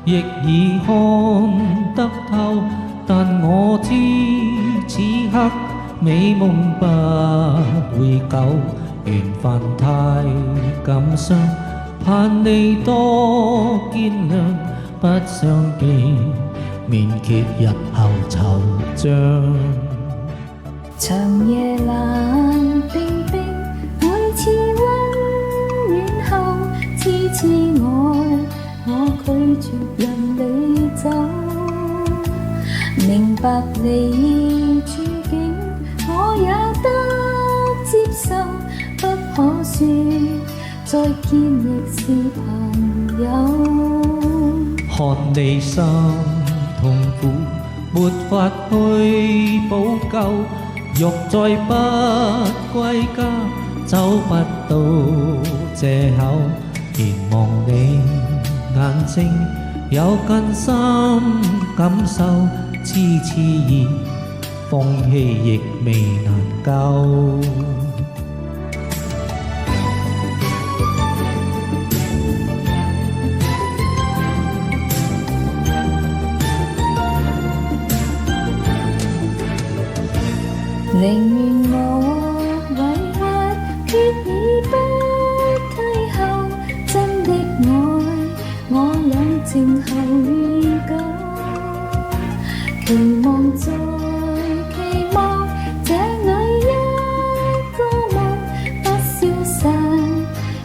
亦已看得透，但我知此刻美夢不會久，緣分太感傷，盼你多見諒，不想見面結日後惆悵。長夜冷冰冰，每次溫暖後，痴痴愛我拒絕讓你走。明白你處境，我也得接受，不可說再見亦是朋友。看你心痛苦，沒法去補救，欲再不歸家，找不到藉口。凝望你眼睛，有更深感受，痴痴意，放棄亦未能夠。寧願我委屈，決已不退後。真的愛，我倆靜候預久。期望再期望，這裏一個夢不消散，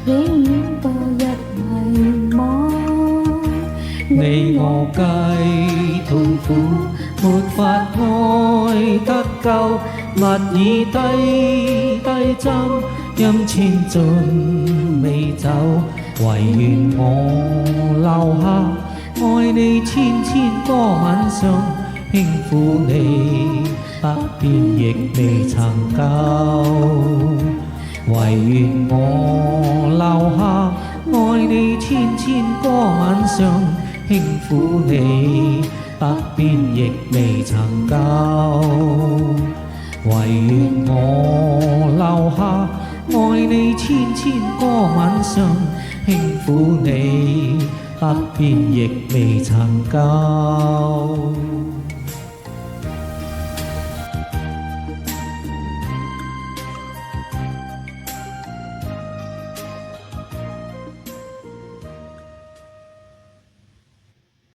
永遠墮入迷惘。你我皆痛苦，沒法愛得夠。蜜已低低斟，音千盡未走，唯願我留下愛你千千個晚上，輕撫你百遍亦未曾夠。唯願我留下愛你千千個晚上，輕撫你百遍亦未曾夠。唯願我留下愛你千千個晚上，輕撫你百遍亦未曾夠。